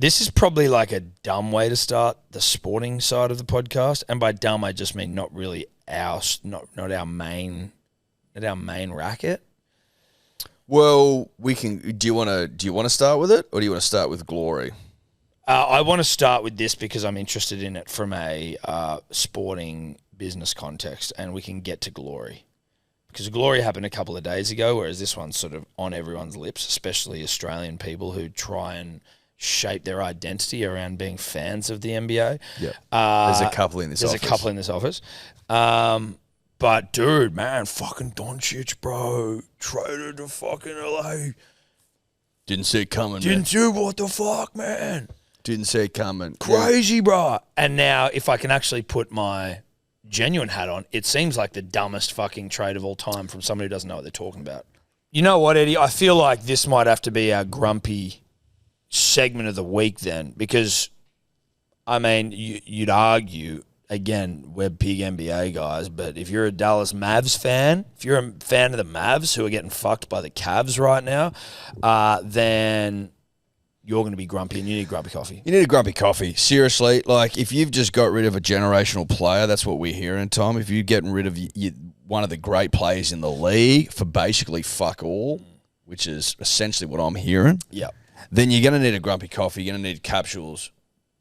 This is probably like a dumb way to start the sporting side of the podcast, and by dumb I just mean not really not our main racket. Well, we can. Do you want to start with it, or do you want to start with glory? I want to start with this because I'm interested in it from a sporting business context, and we can get to glory. Because glory happened a couple of days ago, whereas this one's sort of on everyone's lips, especially Australian people who try and shape their identity around being fans of the NBA. Yeah, there's a couple in this office. There's a couple in this office. But, dude, man, fucking Doncic, bro, traded to fucking LA. Didn't see it coming, Didn't see what the fuck, man. Didn't see it coming. Crazy, bro. And now, if I can actually put my genuine hat on, it seems like the dumbest fucking trade of all time from somebody who doesn't know what they're talking about. You know what, Eddie? I feel like this might have to be our grumpy segment of the week then, because, I mean, you'd argue, again, we're big NBA guys, but if you're a Dallas Mavs fan, if you're a fan of the Mavs who are getting fucked by the Cavs right now, then you're going to be grumpy and you need grumpy coffee. You need a grumpy coffee. Seriously, like if you've just got rid of a generational player, that's what we're hearing, Tom. If you're getting rid of one of the great players in the league for basically fuck all, which is essentially what I'm hearing, then you're going to need a grumpy coffee. You're going to need capsules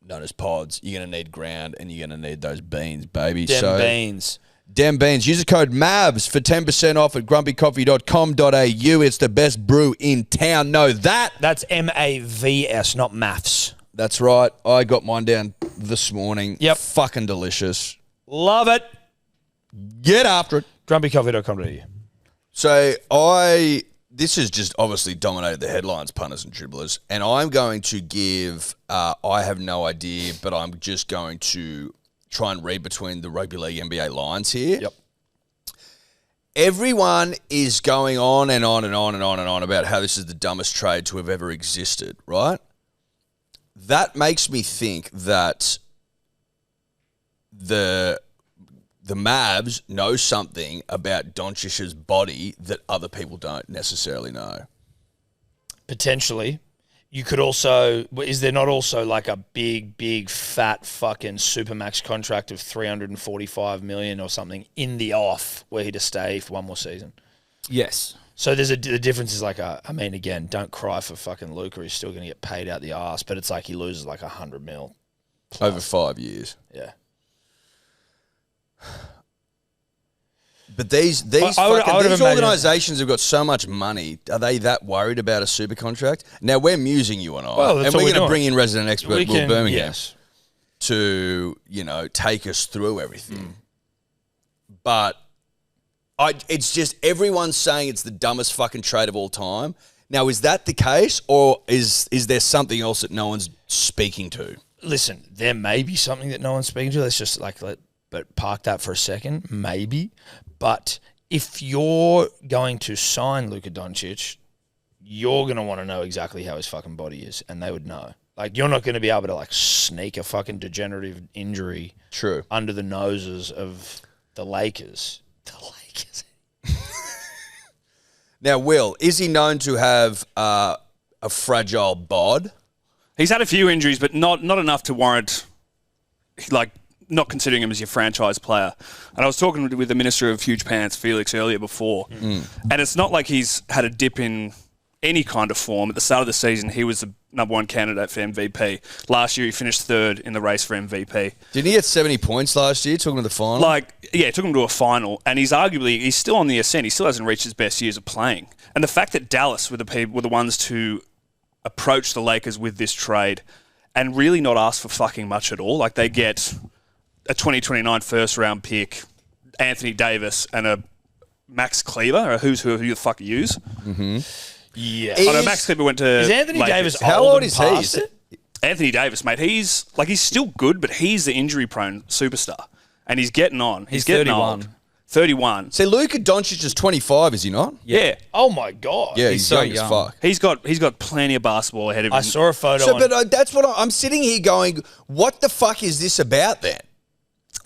known as pods. You're going to need ground, and you're going to need those beans, baby. Beans. Dem Beans. Use the code MAVS for 10% off at grumpycoffee.com.au. It's the best brew in town. Know that. That's MAVS, not maths. That's right. I got mine down this morning. Yep. Fucking delicious. Love it. Get after it. Grumpycoffee.com.au. So this has just obviously dominated the headlines, punters and dribblers, and I'm going to give, I have no idea, but I'm just going to try and read between the Rugby League NBA lines here. Yep. Everyone is going on and on and on and on and on about how this is the dumbest trade to have ever existed, right? That makes me think that the Mavs know something about Doncic's body that other people don't necessarily know. Potentially. You could also, is there not also like a big, fat fucking Supermax contract of $345 million or something in the off where he'd stay for one more season? Yes. So the difference is like, I mean, again, don't cry for fucking Luka. He's still going to get paid out the arse, but it's like he loses like $100 million plus. Over 5 years. Yeah. But these organisations have got so much money. Are they that worried about a super contract? Now, we're musing you and I. Well, and we're going to bring in resident expert Will Birmingham to, take us through everything. But it's just everyone's saying it's the dumbest fucking trade of all time. Now, is that the case, or is there something else that no one's speaking to? Listen, there may be something that no one's speaking to. Let's just but park that for a second, maybe. But if you're going to sign Luka Doncic, you're going to want to know exactly how his fucking body is, and they would know. Like, you're not going to be able to, sneak a fucking degenerative injury under the noses of the Lakers. The Lakers. Now, Will, is he known to have a fragile bod? He's had a few injuries, but not enough to warrant, not considering him as your franchise player. And I was talking with the Minister of Huge Pants, Felix, earlier before, and it's not like he's had a dip in any kind of form. At the start of the season, he was the number one candidate for MVP. Last year, he finished third in the race for MVP. Didn't he get 70 points last year, took him to the final? It took him to a final, and he's still on the ascent. He still hasn't reached his best years of playing. And the fact that Dallas were the ones to approach the Lakers with this trade and really not ask for fucking much at all. They get a 2029 first-round pick, Anthony Davis, and a Max Kleber, or who the fuck you use. Mm-hmm. Yeah. Max Kleber went to Is Anthony Lakers. Davis How old is he? Anthony Davis, mate, he's still good, but he's the injury-prone superstar. And he's getting on. He's getting 31. old. 31. See, Luka Doncic is 25, is he not? Yeah. Oh, my God. Yeah, he's so young as fuck. He's got plenty of basketball ahead of him. I saw a photo But that's what I'm sitting here going, what the fuck is this about then?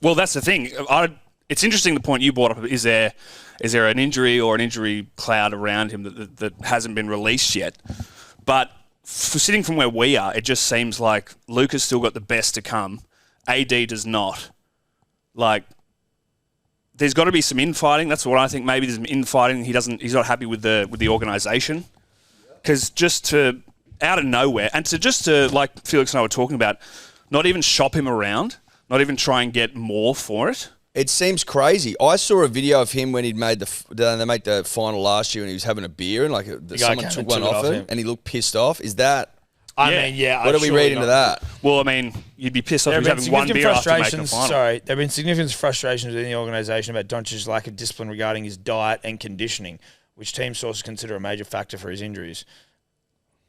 Well, that's the thing. It's interesting the point you brought up. Is there an injury or an injury cloud around him that hasn't been released yet? But sitting from where we are, it just seems like Luka's still got the best to come. AD does not. Like, there's got to be some infighting. That's what I think. Maybe there's some infighting. He's not happy with the organisation. Because out of nowhere, and to like Felix and I were talking about, not even shop him around, not even try and get more for it. It seems crazy. I saw a video of him when he'd made they made the final last year and he was having a beer and like someone took one off him and he looked pissed off. Is that... I mean, yeah. What do we read into that? Well, I mean, you'd be pissed off if he was having one beer after making the final. Sorry, there have been significant frustrations within the organisation about Doncic's lack of discipline regarding his diet and conditioning, which team sources consider a major factor for his injuries.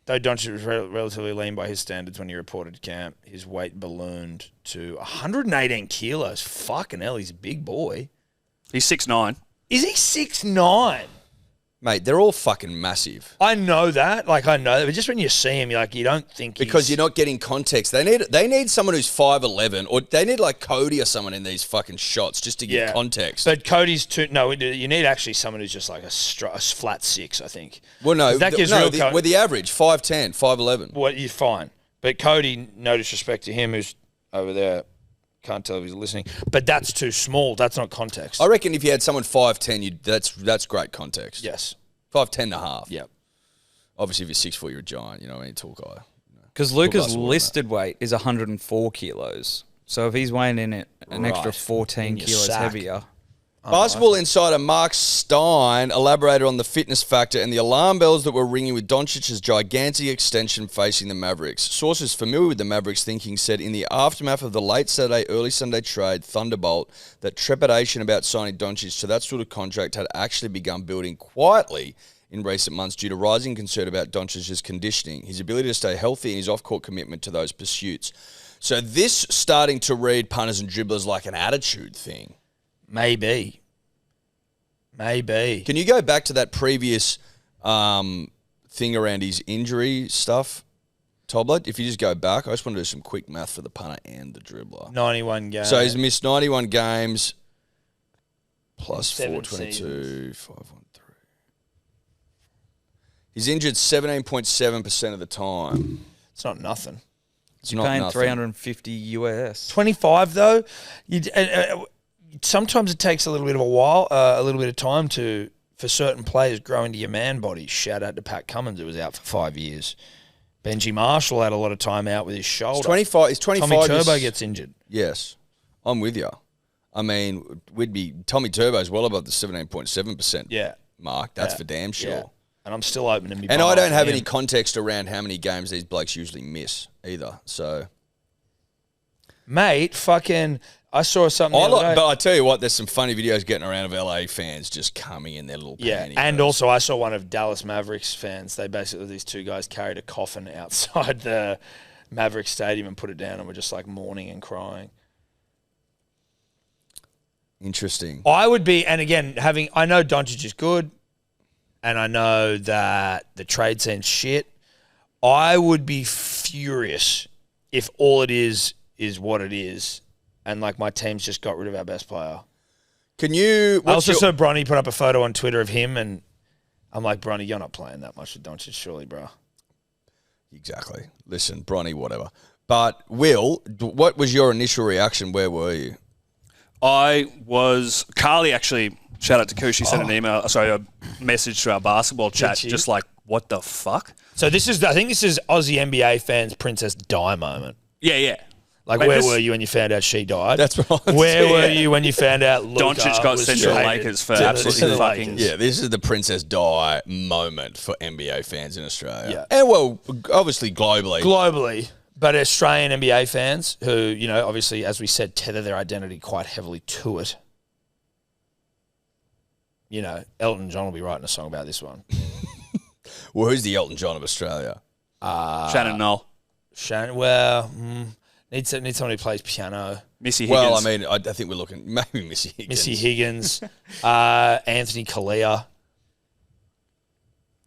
Though Doncic was relatively lean by his standards when he reported to camp, his weight ballooned to 118 kilos. Fucking hell, he's a big boy. He's 6'9". Is he 6'9"? Mate, they're all fucking massive. I know that. Like, I know that. But just when you see him, you don't think because you're not getting context. They need someone who's 5'11", or they need like Cody or someone in these fucking shots just to give context. But Cody's too... No, you need actually someone who's just like a flat 6, I think. Well, no. That gives we're the average, 5'10", 5'11". Well, you're fine. But Cody, no disrespect to him, who's over there... Can't tell if he's listening, but that's too small. That's not context. I reckon if you had someone 5'10", that's great context. Yes, 5'10" and a half. Yep. Obviously, if you're 6 foot, you're a giant. You know what I mean? Tall guy. Because Luka's listed weight is 104 kilos. So if he's weighing in it an extra 14 kilos heavier. Basketball insider Mark Stein elaborated on the fitness factor and the alarm bells that were ringing with Doncic's gigantic extension facing the Mavericks. Sources familiar with the Mavericks' thinking said in the aftermath of the late Saturday, early Sunday trade, Thunderbolt, that trepidation about signing Doncic to that sort of contract had actually begun building quietly in recent months due to rising concern about Doncic's conditioning, his ability to stay healthy and his off-court commitment to those pursuits. So this starting to read punters and dribblers like an attitude thing. Maybe. Can you go back to that previous thing around his injury stuff, Tobler? If you just go back, I just want to do some quick math for the punter and the dribbler. 91 games. So he's missed 91 games plus 422, 513. He's injured 17.7% of the time. It's not nothing. You're paying $350 US. 25 though. Sometimes it takes a little bit of a little bit of time for certain players grow into your man body. Shout out to Pat Cummins, who was out for 5 years. Benji Marshall had a lot of time out with his shoulder. He's 25. Tommy Turbo gets injured. Yes, I'm with you. I mean, Tommy Turbo's well above the 17.7% mark. That's for damn sure. Yeah. And I'm still opening me. And I don't have any context around how many games these blokes usually miss either. So, mate, fucking, I saw something. But I tell you what, there's some funny videos getting around of LA fans just coming in their little pantyhose. And also I saw one of Dallas Mavericks fans. These two guys carried a coffin outside the Mavericks stadium and put it down and were just like mourning and crying. Interesting. I would be, and again, I know Doncic is good, and I know that the trade seems shit. I would be furious if all it is what it is, and like my team's just got rid of our best player. Can you? I also saw Bronny put up a photo on Twitter of him, and I'm like, Bronny, you're not playing that much with Doncic, surely, bro. Exactly. Listen, Bronny, whatever. But Will, what was your initial reaction? Where were you? Carly actually, shout out to Koo, she sent a message to our basketball chat, just like, what the fuck? So I think this is Aussie NBA fans' Princess Di moment. Yeah. Like, where were you when you found out she died? That's right. Where were you when you found out Luka Doncic got sent to the Lakers for absolutely fucking... Yeah, this is the Princess Di moment for NBA fans in Australia. Yeah. And, well, obviously globally. But Australian NBA fans who, obviously, as we said, tether their identity quite heavily to it. Elton John will be writing a song about this one. Well, who's the Elton John of Australia? Shannon Knoll. Need someone who plays piano. Missy Higgins. Well, I mean, I think we're looking maybe Missy Higgins. Anthony Kalia.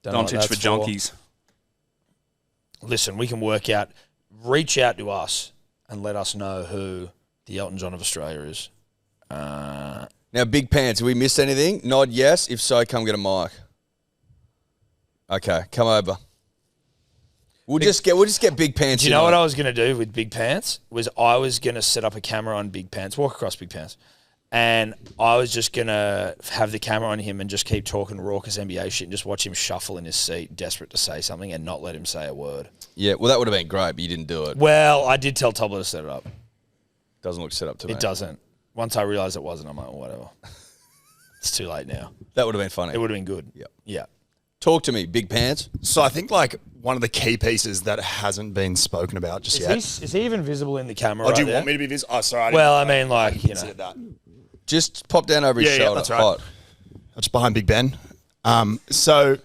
Doncic for junkies. Listen, we can reach out to us and let us know who the Elton John of Australia is. Now, Big Pants, have we missed anything? Nod yes. If so, come get a mic. Okay, come over. We'll just get Big Pants. Do you know what I was going to do with Big Pants? Was I was going to set up a camera on Big Pants, walk across Big Pants, and I was just going to have the camera on him and just keep talking raucous NBA shit and just watch him shuffle in his seat, desperate to say something, and not let him say a word. Yeah, well, that would have been great, but you didn't do it. Well, I did tell Tobler to set it up. Doesn't look set up to me. It doesn't. Once I realised it wasn't, I'm like, whatever. It's too late now. That would have been funny. It would have been good. Yep. Yeah. Talk to me, Big Pants. So I think like one of the key pieces that hasn't been spoken about just yet. Is he even visible in the camera? Oh, do you want me to be visible? Oh, sorry. Well, I mean, like, you know. Consider that. Just pop down over his shoulder. Yeah, that's right. Hot. Just behind Big Ben. So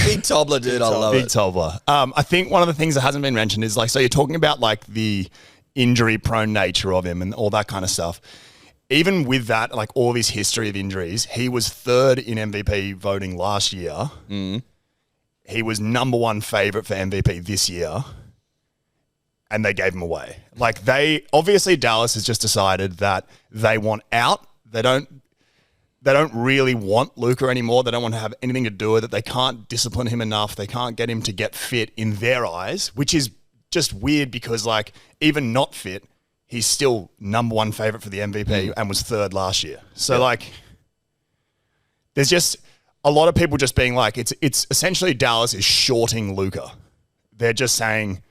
Big Tobler, dude. I love Big it. Tobler. I think one of the things that hasn't been mentioned is like, so you're talking about like the injury-prone nature of him and all that kind of stuff. Even with that, like all of his history of injuries, he was third in MVP voting last year. Mm. He was number one favorite for MVP this year, and they gave him away. Like obviously Dallas has just decided that they want out. They don't really want Luka anymore. They don't want to have anything to do with it. They can't discipline him enough. They can't get him to get fit in their eyes, which is just weird because like even not fit, he's still number one favorite for the MVP and was third last year. So like, there's just a lot of people just being like, it's essentially Dallas is shorting Luka. They're just saying,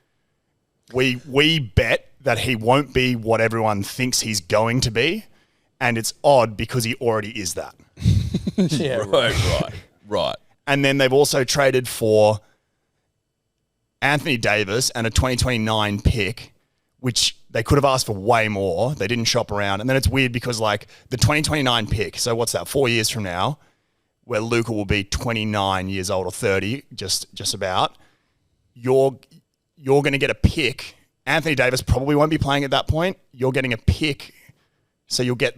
we bet that he won't be what everyone thinks he's going to be, and it's odd because he already is that. Yeah, Right. And then they've also traded for Anthony Davis and a 2029 pick, which they could have asked for way more. They didn't shop around. And then it's weird because like the 2029 pick, so what's that, 4 years from now, where Luka will be 29 years old or 30, just about, you're going to get a pick. Anthony Davis probably won't be playing at that point. You're getting a pick, so you'll get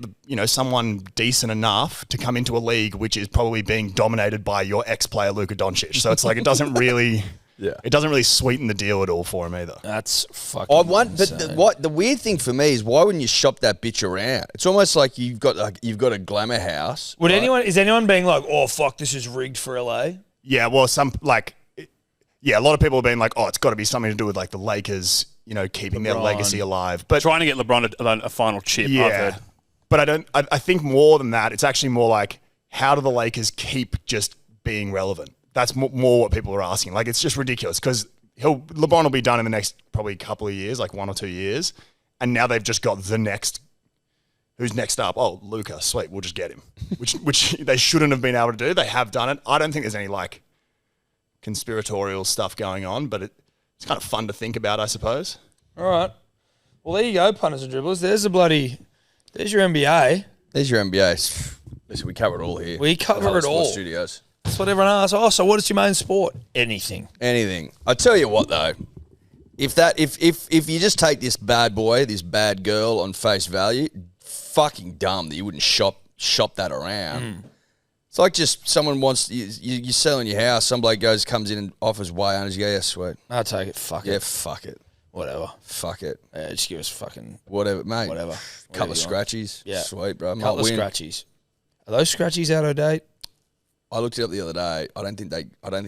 someone decent enough to come into a league which is probably being dominated by your ex-player Luka Doncic. So it's like it doesn't really sweeten the deal at all for him either. That's fucking insane. But the weird thing for me is why wouldn't you shop that bitch around? It's almost like you've got a glamour house. Is anyone being like, oh fuck, this is rigged for LA? Yeah, well, a lot of people have been like, oh, it's got to be something to do with like the Lakers, keeping their legacy alive. But Trying to get LeBron a final chip. I've heard. But I think more than that, it's actually more like, how do the Lakers keep just being relevant? That's more what people are asking. Like, it's just ridiculous because LeBron will be done in the next probably couple of years, like 1 or 2 years. And now they've just got the next, who's next up? Oh, Luka, sweet, we'll just get him. Which they shouldn't have been able to do. They have done it. I don't think there's any like conspiratorial stuff going on, but it's kind of fun to think about, I suppose. All right. Well, there you go, punters and dribblers. There's your NBA. There's your NBA. Listen, we cover it all here. We cover it all. Studios. That's what everyone asks. Oh, so what is your main sport? Anything. I tell you what though, if you just take this bad boy, this bad girl on face value, fucking dumb that you wouldn't shop that around. It's like just someone wants you're selling your house, some bloke comes in and offers way under. You go, yeah, sweet. I'll take it. Fuck it. Yeah, fuck it. Whatever. Fuck it. Yeah, just give us fucking whatever, mate. Whatever. Couple of scratchies. Yeah. Sweet, bro. Couple of scratchies. Are those scratchies out of date? I looked it up the other day. I don't think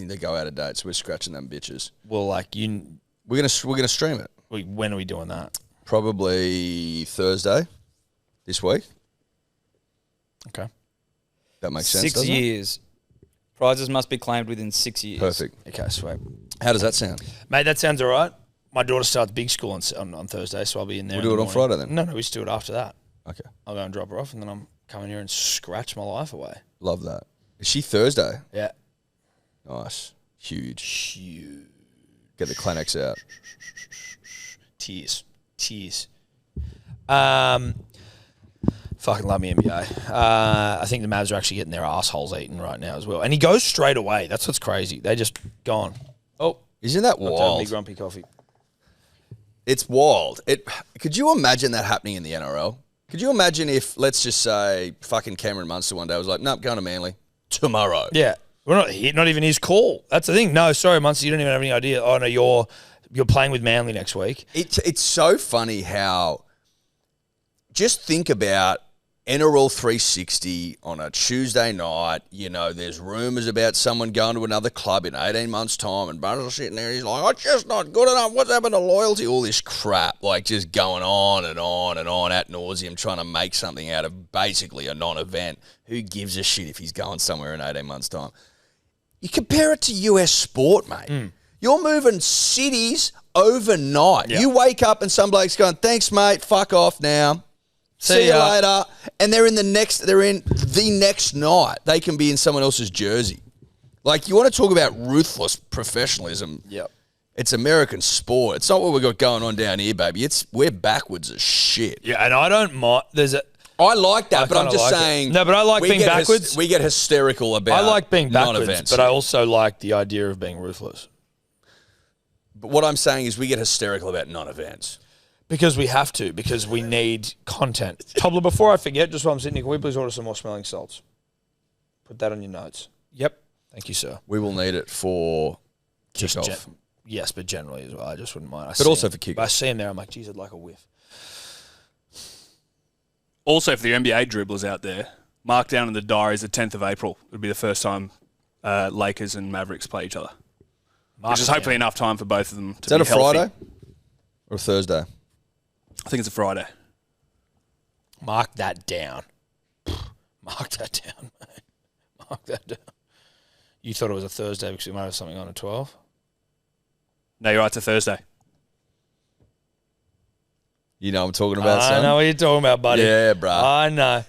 they go out of date. So we're scratching them bitches. Well, like we're gonna stream it. When are we doing that? Probably Thursday this week. Okay. That makes sense. 6 years. Prizes must be claimed within 6 years. Perfect. Okay, sweet. How does that sound? Mate, that sounds all right. My daughter starts big school on Thursday, so I'll be in there. We'll do it on Friday then? No, we just do it after that. Okay. I'll go and drop her off, and then I'm coming here and scratch my life away. Love that. Is she Thursday? Yeah. Nice. Huge. Get the Kleenex out. Tears. Fucking love me NBA. I think the Mavs are actually getting their assholes eaten right now as well. And he goes straight away. That's what's crazy. They just gone. Oh. Isn't that wild? Big grumpy coffee. It's wild. Could you imagine that happening in the NRL? Could you imagine if, let's just say, fucking Cameron Munster one day was like, nope, going to Manly tomorrow. Yeah. We're not even his call. That's the thing. No, sorry, Munster, you don't even have any idea. Oh, no, you're playing with Manly next week. It's so funny how, just think about NRL 360 on a Tuesday night. You know, there's rumours about someone going to another club in 18 months' time, and Butters sitting there, he's like, "I'm just not good enough. What's happened to loyalty?" All this crap, like just going on and on and on ad nauseum, trying to make something out of basically a non-event. Who gives a shit if he's going somewhere in 18 months' time? You compare it to US sport, mate. You're moving cities overnight. Yeah. You wake up and some bloke's going, "Thanks, mate. Fuck off now. See you later." And they're in the next night. They can be in someone else's jersey. Like, you want to talk about ruthless professionalism. Yep. It's American sport. It's not what we've got going on down here, baby. We're backwards as shit. Yeah, and I don't mind. I like that, but I'm kinda just like it. saying. No, but I like we being get backwards. We get hysterical about I like being backwards, non-events. but I also like the idea of being ruthless. But what I'm saying is we get hysterical about non-events. Because we have to, because we need content. Tobler, before I forget, just while I'm sitting here, can we please order some more smelling salts? Put that on your notes. Yep. Thank you, sir. We will need it for Just kickoff. yes, but generally as well. I just wouldn't mind. But also for But I kickoff. see him there, I'm like, geez, I'd like a whiff. Also, for the NBA dribblers out there, mark down in the diaries the 10th of April. It would be the first time Lakers and Mavericks play each other. Which is hopefully enough time for both of them to Is that be a healthy. Friday or a Thursday? I think it's a Friday. Mark that down. Mark that down, mate. Mark that down. You thought it was a Thursday because we might have something on at 12? No, you're right, it's a Thursday. You know what I'm talking about, I son? know what you're talking about, buddy. Yeah, bruh. I know.